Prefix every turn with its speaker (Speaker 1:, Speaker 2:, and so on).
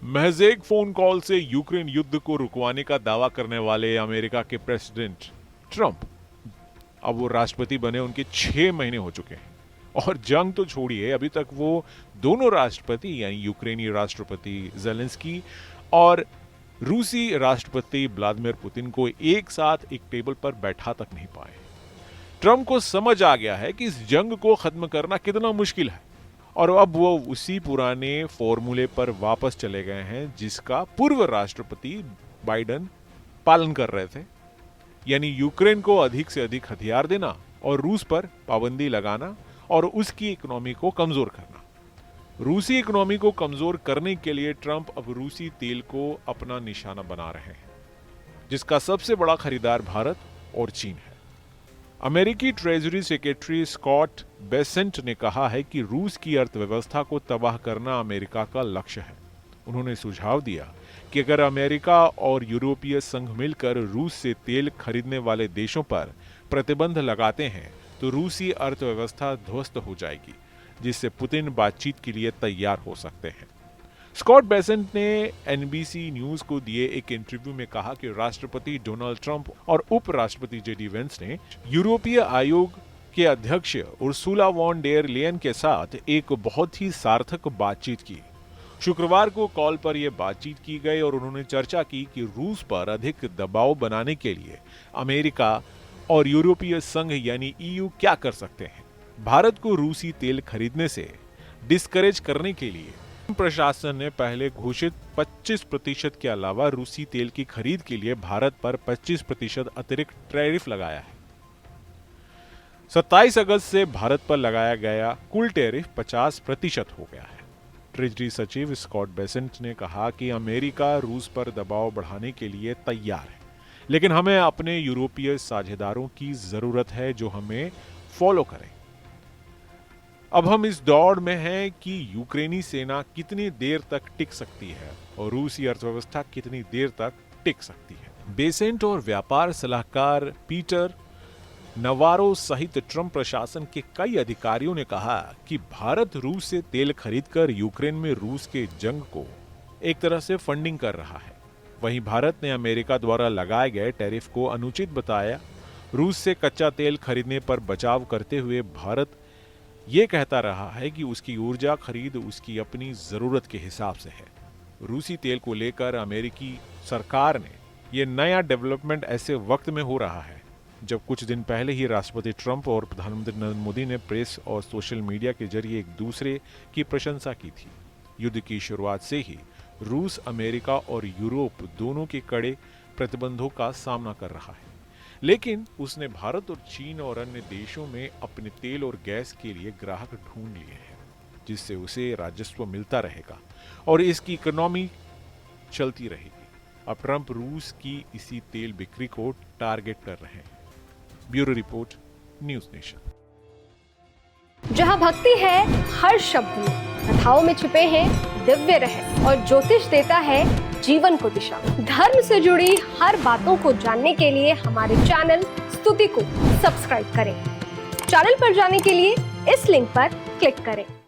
Speaker 1: महज एक phone call से यूक्रेन युद्ध को रुकवाने का दावा करने वाले अमेरिका के प्रेसिडेंट ट्रंप अब वो राष्ट्रपति बने उनके 6 महीने हो चुके हैं और जंग तो छोड़िए, अभी तक वो दोनों राष्ट्रपति यानी यूक्रेनी राष्ट्रपति जेलेंस्की और रूसी राष्ट्रपति व्लादिमीर पुतिन को एक साथ एक टेबल पर बैठा तक नहीं पाए। ट्रंप को समझ आ गया है कि इस जंग को खत्म करना कितना मुश्किल है और अब वो उसी पुराने फॉर्मूले पर वापस चले गए हैं जिसका पूर्व राष्ट्रपति बाइडेन पालन कर रहे थे, यानी यूक्रेन को अधिक से अधिक हथियार देना और रूस पर पाबंदी लगाना और उसकी इकोनॉमी को कमजोर करना। रूसी इकोनॉमी को कमजोर करने के लिए ट्रंप अब रूसी तेल को अपना निशाना बना रहे हैं, जिसका सबसे बड़ा खरीदार भारत और चीन है। अमेरिकी ट्रेजरी सेक्रेटरी स्कॉट बेसेंट ने कहा है कि रूस की अर्थव्यवस्था को तबाह करना अमेरिका का लक्ष्य है। उन्होंने सुझाव दिया कि अगर अमेरिका और यूरोपीय संघ मिलकर रूस से तेल खरीदने वाले देशों पर प्रतिबंध लगाते हैं तो रूसी अर्थव्यवस्था ध्वस्त हो जाएगी, जिससे पुतिन बातचीत के लिए तैयार हो सकते हैं। स्कॉट बेसेंट ने एनबीसी न्यूज को दिए एक इंटरव्यू में कहा कि राष्ट्रपति डोनाल्ड ट्रंप और उपराष्ट्रपति जेडी वेंस ने यूरोपीय आयोग के अध्यक्ष उर्सुला वॉन डेर लेयन के साथ एक बहुत ही सार्थक बातचीत की। शुक्रवार को कॉल पर यह बातचीत की गई और उन्होंने चर्चा की कि रूस पर अधिक दबाव बनाने के लिए अमेरिका और यूरोपीय संघ यानी ईयू क्या कर सकते हैं। भारत को रूसी तेल खरीदने से डिस्करेज करने के लिए प्रशासन ने पहले घोषित 25% के अलावा रूसी तेल की खरीद के लिए भारत पर 25% अतिरिक्त टैरिफ लगाया है। 27 अगस्त से भारत पर लगाया गया कुल टैरिफ 50% हो गया है। ट्रेजरी सचिव स्कॉट बेसेंट ने कहा कि अमेरिका रूस पर दबाव बढ़ाने के लिए तैयार है, लेकिन हमें अपने यूरोपीय साझेदारों की जरूरत है जो हमें फॉलो करें। अब हम इस दौड़ में हैं कि यूक्रेनी सेना कितनी देर तक टिक सकती है और रूसी अर्थव्यवस्था कितनी देर तक टिक सकती है। बेसेंट और व्यापार सलाहकार पीटर नवारो सहित ट्रंप प्रशासन के कई अधिकारियों ने कहा कि भारत रूस से तेल खरीदकर यूक्रेन में रूस के जंग को एक तरह से फंडिंग कर रहा है। वहीं भारत ने अमेरिका द्वारा लगाए गए टैरिफ को अनुचित बताया। रूस से कच्चा तेल खरीदने पर बचाव करते हुए भारत ये कहता रहा है कि उसकी ऊर्जा खरीद उसकी अपनी जरूरत के हिसाब से है। रूसी तेल को लेकर अमेरिकी सरकार ने यह नया डेवलपमेंट ऐसे वक्त में हो रहा है जब कुछ दिन पहले ही राष्ट्रपति ट्रंप और प्रधानमंत्री नरेंद्र मोदी ने प्रेस और सोशल मीडिया के जरिए एक दूसरे की प्रशंसा की थी। युद्ध की शुरुआत से ही रूस अमेरिका और यूरोप दोनों के कड़े प्रतिबंधों का सामना कर रहा है, लेकिन उसने भारत और चीन और अन्य देशों में अपने तेल और गैस के लिए ग्राहक ढूंढ लिए हैं, जिससे उसे राजस्व मिलता रहेगा और इसकी इकोनॉमी चलती रहेगी। अब ट्रंप रूस की इसी तेल बिक्री को टारगेट कर रहे हैं। Bureau report, news nation.
Speaker 2: जहां भक्ति है हर शब्द में, कथाओं में छुपे हैं दिव्य रहस्य और ज्योतिष देता है जीवन को दिशा। धर्म से जुड़ी हर बातों को जानने के लिए हमारे चैनल स्तुति को सब्सक्राइब करें। चैनल पर जाने के लिए इस लिंक पर क्लिक करें।